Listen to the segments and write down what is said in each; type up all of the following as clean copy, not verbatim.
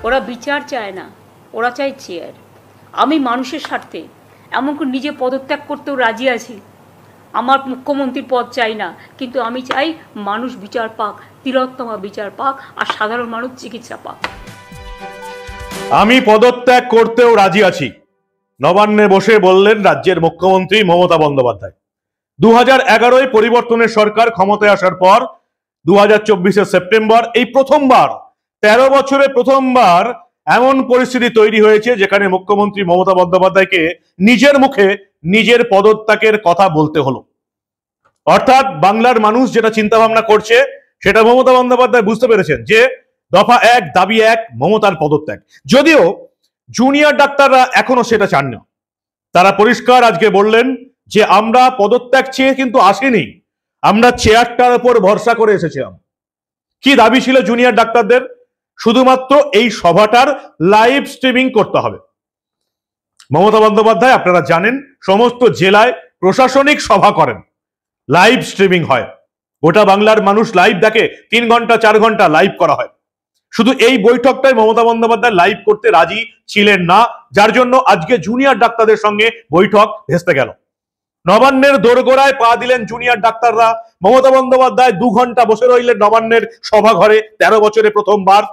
ওরা বিচার চায় না, ওরা চায় চেয়ার। আমি মানুষের স্বার্থে এমনকি নিজে পদত্যাগ করতেও রাজি আছি। আমার মুখ্যমন্ত্রীর পদ চাই না, কিন্তু আমি চাই মানুষ বিচার পাক, তিলোত্তমা বিচার পাক, আর সাধারণ মানুষ চিকিৎসা পাক। আমি পদত্যাগ করতেও রাজি আছি, নবান্নে বসে বললেন রাজ্যের মুখ্যমন্ত্রী মমতা বন্দ্যোপাধ্যায়। 2011 পরিবর্তনের সরকার ক্ষমতায় আসার পর 2024 সেপ্টেম্বর এই প্রথমবার 13 বছরে প্রথমবার এমন পরিস্থিতি তৈরি হয়েছে যেখানে মুখ্যমন্ত্রী মমতা বন্দ্যোপাধ্যায়কে নিজের মুখে নিজের পদত্যাগের কথা বলতে হলো। অর্থাৎ বাংলার মানুষ যেটা চিন্তা ভাবনা করছে সেটা মমতা বন্দ্যোপাধ্যায় বুঝতে পেরেছেন যে দফা 1 দাবি 1 মমতার পদত্যাগ। যদিও জুনিয়র ডাক্তাররা এখনো সেটা চান না। তারা পরিষ্কার আজকে বললেন যে আমরা পদত্যাগ চেয়ে কিন্তু আসিনি, আমরা চেয়ারটার উপর ভরসা করে এসেছিলাম। কি দাবি ছিল জুনিয়র ডাক্তারদের? শুধুমাত্র এই সভাটার লাইভ স্ট্রিমিং করতে হবে। মমতা বন্দ্যোপাধ্যায় আপনারা জানেন সমস্ত জেলায় প্রশাসনিক সভা করেন, লাইভ স্ট্রিমিং হয়, গোটা বাংলার মানুষ লাইভ দেখে, 3 ঘন্টা 4 ঘন্টা লাইভ করা হয়। শুধু এই বৈঠকটাই মমতা বন্দ্যোপাধ্যায় লাইভ করতে রাজি ছিলেন না, যার জন্য আজকে জুনিয়র ডাক্তারদের সঙ্গে বৈঠক ভেস্তে গেল। নবান্নের দোরগোড়ায় পা দিলেন জুনিয়র ডাক্তাররা। মমতা বন্দ্যোপাধ্যায় 2 ঘন্টা বসে রইলেন নবান্নের সভাঘরে, 13 বছরে প্রথমবার।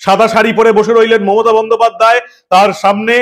সাদা শাড়ি পরে বসে রইলেন মমতা বন্দ্যোপাধ্যায়, তার সামনে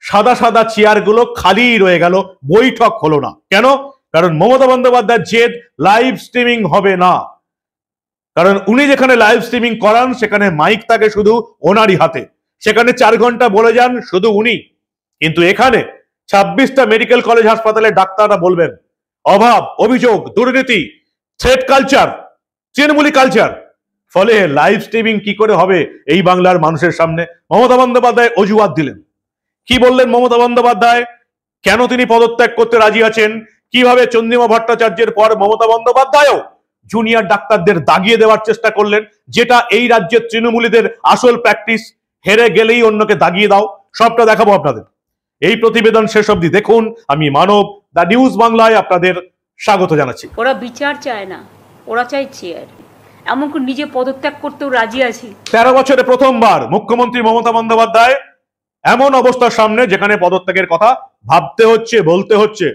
সাদা সাদা চেয়ারগুলো খালি রয়ে গেল, বৈঠক হলো না। কেন? কারণ মমতা বন্দ্যোপাধ্যায় জেদ লাইভ স্ট্রিমিং হবে না। কারণ উনি যেখানে লাইভ স্ট্রিমিং করান সেখানে মাইক থাকে শুধু ওনারই হাতে, সেখানে 4 ঘন্টা বলে যান শুধু উনি। কিন্তু এখানে 26টা মেডিকেল কলেজ হাসপাতালের ডাক্তাররা বলবেন অভাব, অভিযোগ, দুর্নীতি, থ্রেট কালচার, তৃণমূলী কালচার। ফলে লাইভ স্ট্রিমিং কি করে হবে এই বাংলার মানুষের সামনে? মমতা বন্দ্যোপাধ্যায় অজুহাত দিলেন। কি বললেন মমতা বন্দ্যোপাধ্যায়? কেন তিনি পদত্যাগ করতে রাজি আছেন? কিভাবে চন্দ্রিমা ভট্টাচার্যের পর মমতা বন্দ্যোপাধ্যায়ও জুনিয়র ডাক্তারদের দাগিয়ে দেওয়ার চেষ্টা করলেন, যেটা এই রাজ্যের তৃণমূলীদের আসল প্র্যাকটিস, হেরে গেলেই অন্যকে দাগিয়ে দাও। সবটা দেখাবো আপনাদের। এই প্রতিবেদন শেষ অবধি দেখুন। আমি মানব, দা নিউজ বাংলায় আপনাদের স্বাগত জানাচ্ছি। ওরা বিচার চায় না, ওরা চায় চেয়ার। এমনকি নিজে পদত্যাগ করতেও রাজি আছি। 13 বছরে প্রথমবার মুখ্যমন্ত্রী মমতা বন্দ্যোপাধ্যায় এমন অবস্থার সামনে যেখানে পদত্যাগের কথা ভাবতে হচ্ছে, বলতে হচ্ছে।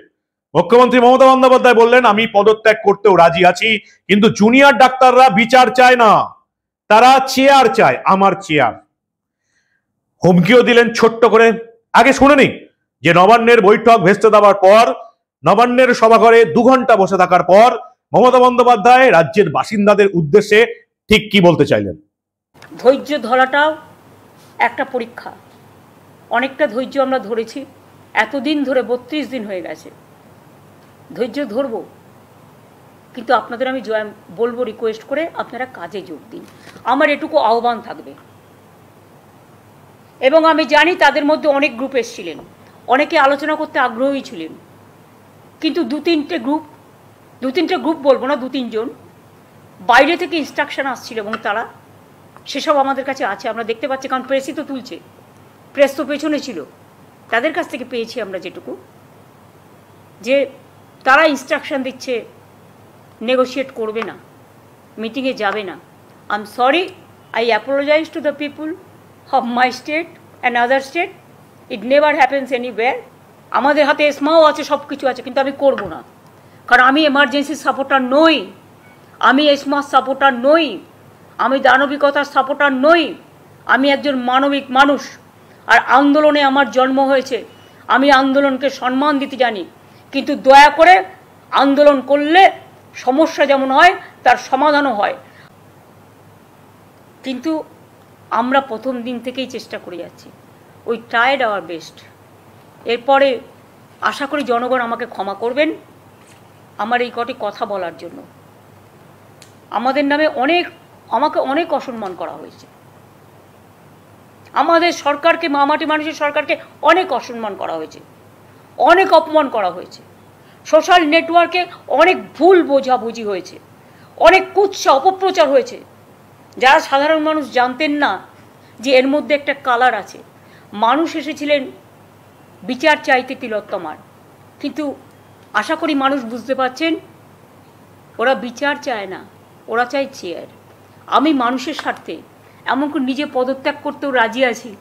মুখ্যমন্ত্রী মমতা বন্দ্যোপাধ্যায় বললেন আমি পদত্যাগ করতেও রাজি আছি, কিন্তু জুনিয়র ডাক্তাররা বিচার চায় না, তারা চেয়ার চায়, আমার চেয়ার। হুমকিও দিলেন ছোট্ট করে। আগে শুনে নিন যে নবান্নের বৈঠক ভেস্তে দেওয়ার পর, নবান্নের সভাঘরে 2 ঘন্টা বসে থাকার পর মমতা বন্দ্যোপাধ্যায় রাজ্যের বাসিন্দাদের উদ্দেশ্যে ঠিক কি বলতে চাইলেন। ধৈর্য ধরাটাও একটা পরীক্ষা। অনেকটা ধৈর্য আমরা ধরেছি, এতদিন ধরে 32 দিন হয়ে গেছে। ধৈর্য ধরবো, কিন্তু আপনাদের আমি বলবো রিকোয়েস্ট করে আপনারা কাজে যোগ দিন। আমার এটুকু আহ্বান থাকবে। এবং আমি জানি তাদের মধ্যে অনেক গ্রুপ এসেছিলেন, অনেকে আলোচনা করতে আগ্রহী ছিলেন, কিন্তু 2-3টে গ্রুপ বলবো না, 2-3 জন বাইরে থেকে ইনস্ট্রাকশন আসছিল এবং তারা সেসব আমাদের কাছে আছে, আমরা দেখতে পাচ্ছি, কারণ প্রেসই তো তুলছে, প্রেস তো পেছনে ছিল। তাদের কাছ থেকে পেয়েছি আমরা যেটুকু, যে তারা ইনস্ট্রাকশন দিচ্ছে নেগোশিয়েট করবে না, মিটিংয়ে যাবে না। I am sorry, I apologise to the people of my state and other state. It never happens anywhere. আমাদের হাতে এসমাও আছে, সব কিছু আছে, কিন্তু আমি করব না, কারণ আমি এমার্জেন্সির সাপোর্টার নই, আমি এসমার সাপোর্টার নই, আমি দানবিকতার সাপোর্টার নই। আমি একজন মানবিক মানুষ, আর আন্দোলনে আমার জন্ম হয়েছে। আমি আন্দোলনকে সম্মান দিতে জানি, কিন্তু দয়া করে আন্দোলন করলে সমস্যা যেমন হয় তার সমাধানও হয়। কিন্তু আমরা প্রথম দিন থেকেই চেষ্টা করে যাচ্ছি, উই ট্রাইড আওয়ার বেস্ট। এরপরে আশা করি জনগণ আমাকে ক্ষমা করবেন আমার এই কটি কথা বলার জন্য। আমাদের নামে আমাকে অনেক অসম্মান করা হয়েছে, আমাদের সরকারকে, মামাটি মানুষের সরকারকে অনেক অসম্মান করা হয়েছে, অনেক অপমান করা হয়েছে। সোশ্যাল নেটওয়ার্কে অনেক ভুল বোঝাবুঝি হয়েছে, অনেক কুৎসা অপপ্রচার হয়েছে, যারা সাধারণ মানুষ জানতেন না যে এর মধ্যে একটা কালার আছে। মানুষ এসেছিলেন বিচার চাইতে তিলোত্তমার, কিন্তু আশা করি মানুষ বুঝতে পারছেন ওরা বিচার চায় না, ওরা চায় চেয়ার। আমি মানুষের স্বার্থে এমনকি নিজে পদত্যাগ করতেও রাজি আছি।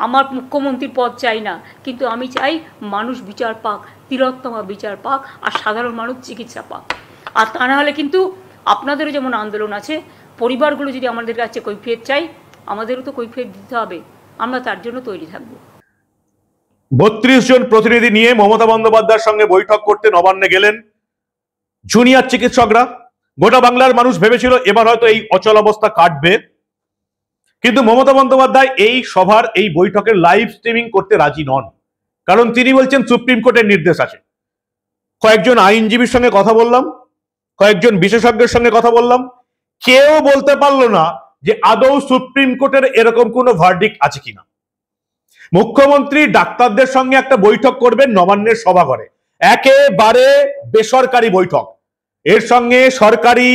আমার মুখ্যমন্ত্রীর পদ চাই না, কিন্তু আমি চাই মানুষ বিচার পাক, তিলোত্তমা বিচার পাক, আর সাধারণ মানুষ চিকিৎসা পাক। আর তা না হলে কিন্তু আপনাদেরও যেমন আন্দোলন আছে, পরিবারগুলো যদি আমাদের কাছে কৈফিয়ত চাই, আমাদেরও তো কৈফিয়ত দিতে হবে। আমরা তার জন্য তৈরি থাকবো। 32 জন প্রতিনিধি নিয়ে মমতা বন্দ্যোপাধ্যায়ের সঙ্গে বৈঠক করতে নবান্নে গেলেন জুনিয়র চিকিৎসকরা। গোটা বাংলার মানুষ ভেবেছিল এবার হয়তো এই অচল অবস্থা কাটবে, কিন্তু মমতা বন্দ্যোপাধ্যায় এই সভার এই বৈঠকের লাইভ স্ট্রিমিং করতে রাজি নন। কারণ তিনি বলছেন সুপ্রিম কোর্টের নির্দেশ আছে। কয়েকজন আইনজীবীর সঙ্গে কথা বললাম, কয়েকজন বিশেষজ্ঞের সঙ্গে কথা বললাম, কেউ বলতে পারলো না যে আদৌ সুপ্রিম কোর্টের এরকম কোনো ভার্ডিক্ট আছে কিনা। মুখ্যমন্ত্রী ডাক্তারদের সঙ্গে একটা বৈঠক করবেন নবান্নের সভাঘরে, একেবারে বেসরকারি বৈঠক। এর সঙ্গে সরকারি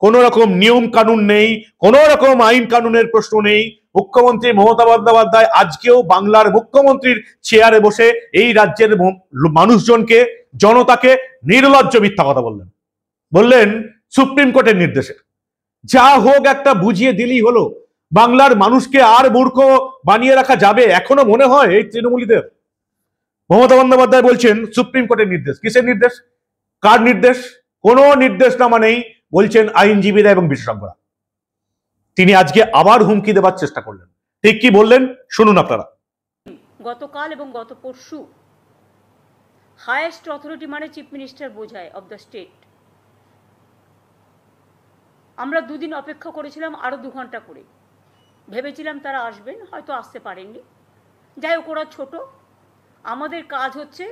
কোন রকম নিয়ম কানুন নেই, কোন রকম আইন কানুনের প্রশ্ন নেই। মুখ্যমন্ত্রী মমতা বন্দ্যোপাধ্যায় আজকেও বাংলার মুখ্যমন্ত্রীর চেয়ারে বসে এই রাজ্যের মানুষজনকে, জনতাকে নির্লজ্জ মিথ্যা কথা বললেন সুপ্রিম কোর্টের নির্দেশে। যা হোক একটা বুঝিয়ে দিলেই হলো। বাংলার মানুষকে আর মূর্খ বানিয়ে রাখা যাবে এখনো মনে হয় এই তৃণমূলীদের? মমতা বন্দ্যোপাধ্যায় বলছেন সুপ্রিম কোর্টের নির্দেশ। কিসের নির্দেশ? কার নির্দেশ? কোনো নির্দেশনামা নেই বলছেন আইনজীবীরা এবং বিশেষজ্ঞরা। তিনি আজকে আবার হুমকি দেবার চেষ্টা করলেন। ঠিক কি বললেন শুনুন আপনারা। গতকাল এবং গত পরশু হায়েস্ট অথরিটি মানে চিফ মিনিস্টার বোঝায় অব দ্য স্টেট। আমরা দুদিন অপেক্ষা করেছিলাম, আরো 2 ঘন্টা করে। ভেবেছিলাম তারা আসবেন, হয়তো আসতে পারেননি। যাই হোক, ওরা ছোট। আমাদের কাজ হচ্ছে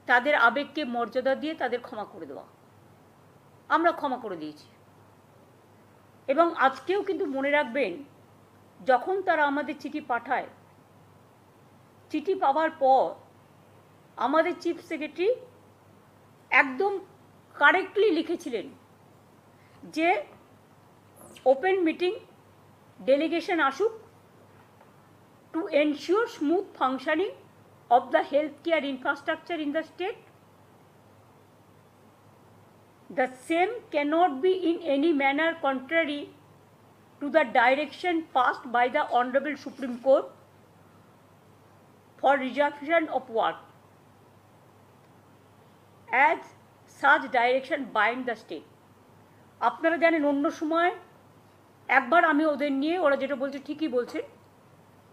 তাদের আবেগকে মর্যাদা দিয়ে তাদের ক্ষমা করে দেওয়া। আমরা ক্ষমা করে দিয়েছি। এবং আজকেও কিন্তু মনে রাখবেন, যখন তারা আমাদের চিঠি পাঠায়, চিঠি পাওয়ার পর আমাদের চিফ সেক্রেটারি একদম কারেক্টলি লিখেছিলেন যে ওপেন মিটিং, ডেলিগেশন আসুক to ensure smooth functioning of the healthcare infrastructure in the state. The same cannot be in any manner contrary to the direction passed by the Honorable Supreme Court for resumption of work, as such direction bind the state. আপনারা জানেন অন্য সময় একবার আমি ওদের নিয়ে, ওরা যেটা বলছে ঠিকই বলছে,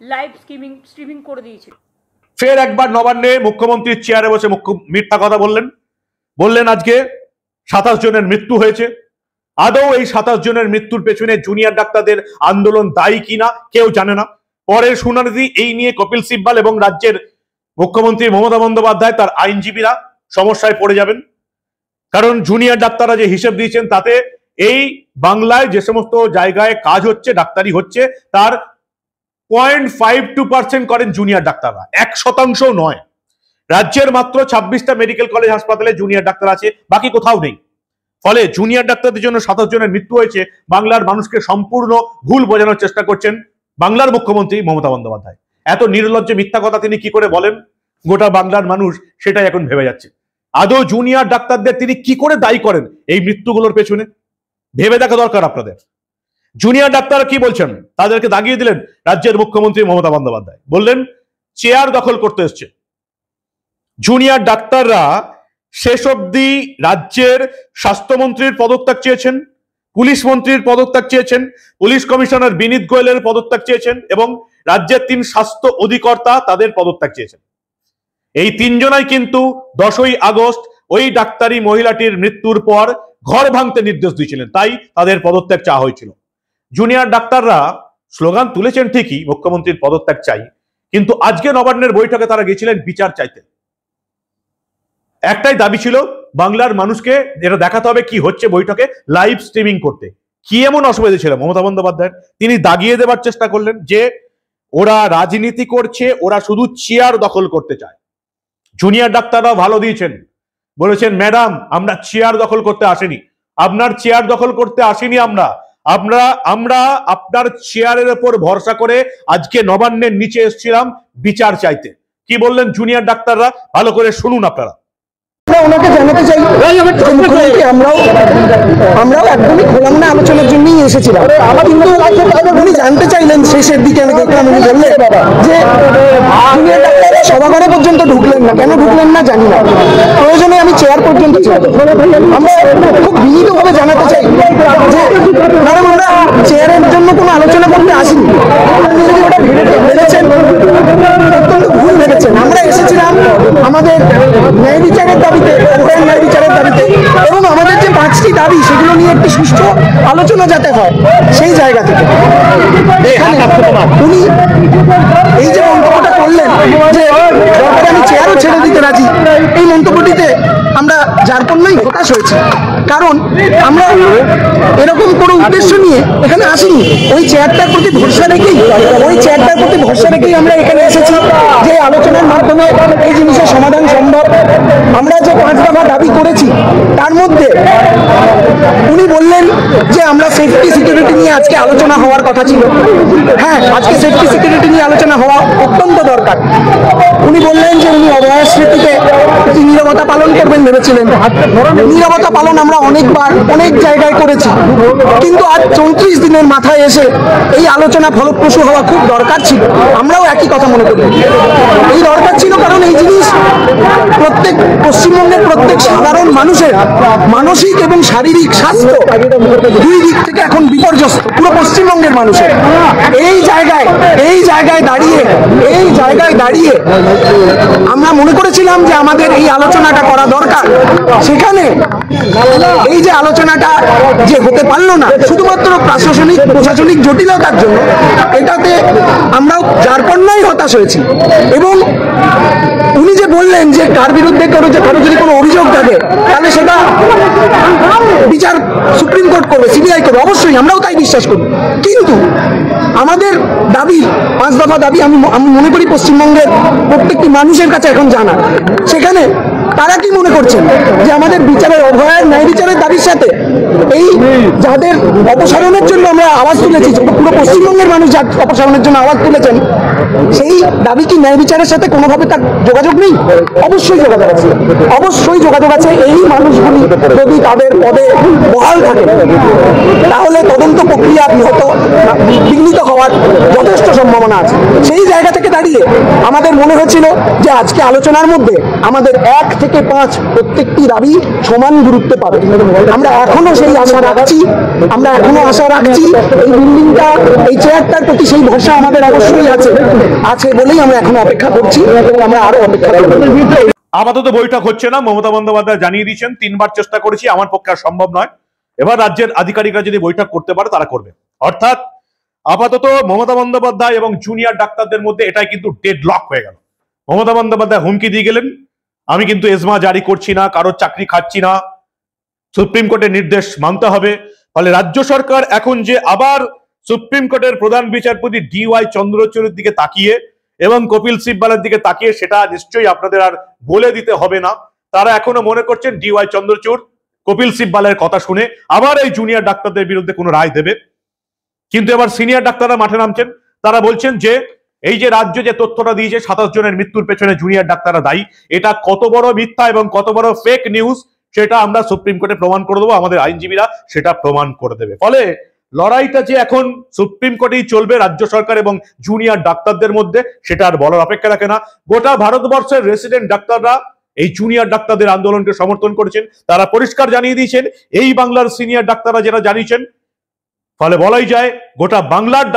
লাইভ স্ট্রিমিং করে দিয়েছে। ফের একবার নবান্নে মুখ্যমন্ত্রীর চেয়ারে বসে মিথ্যা কথা বললেন আজকে 27 জনের মৃত্যু হয়েছে। আদৌ এই 27 জনের মৃত্যুর পেছনে জুনিয়র ডাক্তারদের আন্দোলন দায়ী কিনা কেউ জানে না। পরের শুনানি এই নিয়ে কপিল সিব্বল এবং রাজ্যের মুখ্যমন্ত্রী মমতা বন্দ্যোপাধ্যায় তার আইনজীবীরা সমস্যায় পড়ে যাবেন। কারণ জুনিয়র ডাক্তাররা যে হিসেব দিয়েছেন তাতে এই বাংলায় যে সমস্ত জায়গায় কাজ হচ্ছে, ডাক্তারি হচ্ছে, তার 0.52% করেন জুনিয়র ডাক্তাররা, 1% নয়। রাজ্যের মাত্র 26টা মেডিকেল কলেজ হাসপাতালে জুনিয়র ডাক্তার আছে, বাকি কোথাও নেই। ফলে জুনিয়র ডাক্তারদের জন্য 27 জনের মৃত্যু হয়েছে। বাংলার মানুষকে সম্পূর্ণ ভুল বোঝানোর চেষ্টা করছেন বাংলার মুখ্যমন্ত্রী মমতা বন্দ্যোপাধ্যায়। এত নির্লজ্জ মিথ্যা কথা তিনি কি করে বলেন, গোটা বাংলার মানুষ সেটাই এখন ভেবে যাচ্ছে। আদৌ জুনিয়র ডাক্তারদের তিনি কি করে দায়ী করেন এই মৃত্যুগুলোর পেছনে? ভেবে দেখা দরকার আপনাদের। জুনিয়র ডাক্তাররা কি বলছেন তাদেরকে দাগিয়ে দিলেন রাজ্যের মুখ্যমন্ত্রী মমতা বন্দ্যোপাধ্যায়। বললেন চেয়ার দখল করতে এসছে। জুনিয়র ডাক্তাররা শেষ অবধি রাজ্যের স্বাস্থ্যমন্ত্রীর পদত্যাগ চেয়েছেন, পুলিশ মন্ত্রীর পদত্যাগ চেয়েছেন, পুলিশ কমিশনার বিনীত গোয়েলের পদত্যাগ চেয়েছেন এবং রাজ্যের 3 স্বাস্থ্য অধিকর্তা তাদের পদত্যাগ চেয়েছেন। এই 3 জনাই কিন্তু 10ই আগস্ট ওই ডাক্তারি মহিলাটির মৃত্যুর পর ঘর ভাঙতে নির্দেশ দিয়েছিলেন, তাই তাদের পদত্যাগ চাওয়া হয়েছিল। জুনিয়র ডাক্তাররা স্লোগান তুলেছেন ঠিকই, মুখ্যমন্ত্রীর পদত্যাগ চাই, কিন্তু আজকে নবান্নের বৈঠকে তারা গেছিলেন বিচার চাইতে। একটাই দাবি ছিল বাংলার মানুষকে যেটা দেখাতে হবে কি হচ্ছে বৈঠকে, লাইভ স্ট্রিমিং করতে। কি এমন অসুবিধা ছিল মমতা বন্দ্যোপাধ্যায়ের? তিনি দাগিয়ে দেবার চেষ্টা করলেন যে ওরা রাজনীতি করছে, ওরা শুধু চেয়ার দখল করতে চায়। জুনিয়র ডাক্তাররা ভালো দিয়েছেন, বলেছেন ম্যাডাম আমরা চেয়ার দখল করতে আসেনি, আপনার চেয়ার দখল করতে আসেনি, আমরা আপনার চেয়ারের উপর ভরসা করে আজকে নবান্নের নিচে এসেছিলাম বিচার চাইতে। কি বললেন জুনিয়র ডাক্তাররা, ভালো করে শুনুন আপনারা। ওনাকে জানাতে চাই মুখ্যমন্ত্রী আমরাও একদমই খোলামেলা আলোচনার জন্যই এসেছিলাম, কিন্তু উনি জানতে চাইলেন শেষের দিকে, আমি দেখলাম উনি বললেন যে জুনিয়র ডাক্তাররা সভাঘরে পর্যন্ত ঢুকলেন না। কেন ঢুকলেন না জানি না, প্রয়োজনে আমি চেয়ার পর্যন্ত ছিলাম। আমরা খুব বিনীতভাবে জানাতে চাই যে ম্যাডাম, আমরা চেয়ারের জন্য কোনো আলোচনা করতে আসিনি। আপনি যদি ওটা ভেবেছেন অত্যন্ত ভুল ভেবেছেন। আমরা এসেছিলাম আমাদের ন্যায় বিচারের দাবিতে, অভয়ের ন্যায় বিচারের দাবিতে, এবং আমাদের যে 5টি দাবি সেগুলো নিয়ে একটি সুষ্ঠু আলোচনা যাতে হয় সেই জায়গা থেকে। উনি এই যে মন্তব্যটা করলেন যে দরকারে আমি চেয়ারও ছেড়ে দিতে রাজি, এই মন্তব্যটিতে আমরা যার জন্যই হতাশ হয়েছি। কারণ আমরা এরকম কোনো উদ্দেশ্য নিয়ে এখানে আসিনি। ওই চেয়ারটার প্রতি ভরসা রেখেই আমরা এখানে এসেছি যে আলোচনার মাধ্যমে এই জিনিসের সমাধান সম্ভব। আমরা যে 5 দফা দাবি করেছি তার মধ্যে উনি বললেন যে আমরা সেফটি সিকিউরিটি নিয়ে আজকে আলোচনা হওয়ার কথা ছিল। হ্যাঁ, আজকে সেফটি সিকিউরিটি নিয়ে আলোচনা হওয়া অত্যন্ত দরকার। উনি বললেন যে উনি অভয়ার স্মৃতিতে নীরবতা পালন করবেন ভেবেছিলেন। নীরবতা পালন আমরা অনেকবার অনেক জায়গায় করেছি, কিন্তু আজ 34 দিনের মাথায় এসে এই আলোচনা ফলপ্রসূ হওয়া খুব দরকার ছিল। আমরাও একই কথা মনে করি, এই দরকার ছিল। কারণ এই জিনিস প্রত্যেক পশ্চিমবঙ্গের প্রত্যেক সাধারণ মানুষের মানসিক এবং শারীরিক স্বাস্থ্য দুই দিক থেকে এখন বিপর্যস্ত, পুরো পশ্চিমবঙ্গের মানুষের। এই জায়গায় দাঁড়িয়ে আমরা মনে করেছিলাম যে আমাদের এই আলোচনাটা করা দরকার। সেখানে এই যে আলোচনাটা যে হতে পারলো না শুধুমাত্র প্রশাসনিক জটিলতার জন্য, এটাতে আমরাও যার পণ্যই হতাশ হয়েছি। এবং উনি যে বললেন যে কার বিরুদ্ধে কারো যদি কোনো অভিযোগ থাকে তাহলে সেটা বিচার সুপ্রিম কোর্ট করবে, সিবিআই করবে, অবশ্যই আমরাও তাই বিশ্বাস করি। কিন্তু আমাদের দাবি 5 দফা দাবি আমি মনে করি পশ্চিমবঙ্গের প্রত্যেকটি মানুষের কাছে এখন জানা। সেখানে তারা কি মনে করছেন যে আমাদের বিচারের, অভয়ের ন্যায় বিচারের দাবির সাথে এই যাদের অপসারণের জন্য আমরা আওয়াজ তুলেছি, পুরো পশ্চিমবঙ্গের মানুষ যা অপসারণের জন্য আওয়াজ তুলেছেন, সেই দাবি কি ন্যায় বিচারের সাথে কোনোভাবে তার যোগাযোগ নেই? অবশ্যই যোগাযোগ আছে। এই মানুষগুলি যদি তাদের পদে বহাল থাকে তাহলে তদন্ত প্রক্রিয়া বিঘ্নিত হওয়ার যথেষ্ট সম্ভাবনা আছে। সেই জায়গা থেকে দাঁড়িয়ে আমাদের মনে হয়েছিল যে আজকে আলোচনার মধ্যে আমাদের 1 থেকে 5 প্রত্যেকটি দাবি সমান গুরুত্ব পাবে। আমরা এখনো সেই আশা রাখছি। এই বিল্ডিংটা, এই চেয়ারটার প্রতি সেই ভরসা আমাদের অবশ্যই আছে বলেই আমরা এখনো অপেক্ষা করছি এবং আমরা আরো অপেক্ষা করব। আপাতত বৈঠক হচ্ছে না, মমতা বন্দ্যোপাধ্যায় জানিয়ে দিয়েছেন 3 বার চেষ্টা করেছি, আমার পক্ষে আর সম্ভব নয়। এবার রাজ্যের আধিকারিকরা যদি বৈঠক করতে পারে তারা করবে। অর্থাৎ আপাতত মমতা বন্দ্যোপাধ্যায় এবং জুনিয়র ডাক্তারদের মধ্যে এটাই কিন্তু ডেড লক হয়ে গেল। মমতা বন্দ্যোপাধ্যায় হুমকি দিয়ে গেলেন, আমি কিন্তু এজমা জারি করছি না, কারোর চাকরি খাচ্ছি না, সুপ্রিম কোর্টের নির্দেশ মানতে হবে। ফলে রাজ্য সরকার এখন যে আবার সুপ্রিম কোর্টের প্রধান বিচারপতি DY চন্দ্রচূড়ের দিকে তাকিয়ে এবং কপিল সিব্বালের দিকে তাকিয়ে, সেটা নিশ্চয়ই আপনাদের আর বলে দিতে হবে না। তারা এখনো মনে করছেন DY চন্দ্রচূড় কপিল সিব্বালের কথা শুনে আবার এই জুনিয়র ডাক্তারদের বিরুদ্ধে কোনো রায় দেবে। কিন্তু এবার সিনিয়র ডাক্তাররা মাঠে নামছেন। তারা বলছেন যে এই যে রাজ্য যে তথ্যটা দিয়েছে 27 জনের মৃত্যুর পেছনে জুনিয়র ডাক্তাররা দায়ী, এটা কত বড় মিথ্যা এবং কত বড় ফেক নিউজ সেটা আমরা সুপ্রিম কোর্টে প্রমাণ করে দেবো, আমাদের আইনজীবীরা সেটা প্রমাণ করে দেবে। ফলে লড়াইটা যে এখন সুপ্রিম কোর্টেই চলবে রাজ্য সরকার এবং জুনিয়র ডাক্তারদের মধ্যে, সেটা আর বলার অপেক্ষা রাখে না। গোটা ভারতবর্ষের রেসিডেন্ট ডাক্তাররা এই জুনিয়র ডাক্তারদের আন্দোলনকে সমর্থন করেছেন। তারা পরিষ্কার জানিয়ে দিয়েছেন এই বাংলার সিনিয়র ডাক্তাররা যেটা জানিয়েছেন। ফলে বলাই যায় গোটা বাংলার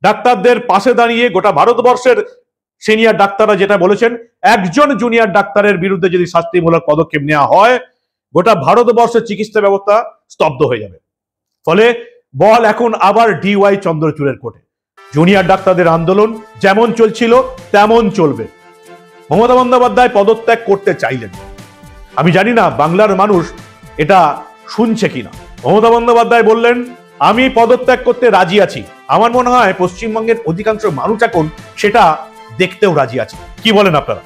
ডাক্তারদের পাশে দাঁড়িয়ে গোটা ভারতবর্ষের সিনিয়র ডাক্তাররা যেটা বলেছেন, একজন জুনিয়র ডাক্তারের বিরুদ্ধে যদি শাস্তিমূলক পদক্ষেপ নেওয়া হয় গোটা ভারতবর্ষের চিকিৎসা ব্যবস্থা স্তব্ধ হয়ে যাবে। ফলে বল এখন আবার DY চন্দ্রচূড়ের কোর্টে। জুনিয়র ডাক্তারদের আন্দোলন যেমন চলছিল তেমন চলবে। মমতা বন্দ্যোপাধ্যায় পদত্যাগ করতে চাইলেন, আমি জানি না বাংলার মানুষ এটা শুনছে কিনা। মমতা বন্দ্যোপাধ্যায় বললেন আমি পদত্যাগ করতে রাজি আছি। আমার মনে হয় পশ্চিমবঙ্গের অধিকাংশ মানুষ এখন সেটা দেখতেও রাজি আছে। কি বলেন আপনারা?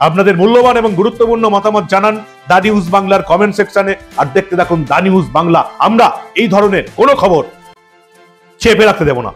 আপনাদের মূল্যবান এবং গুরুত্বপূর্ণ মতামত জানান দা নিউজ বাংলার কমেন্ট সেকশনে। আর দেখতে থাকুন দা নিউজ বাংলা। আমরা এই ধরনের কোনো খবর চেপে রাখতে দেব না।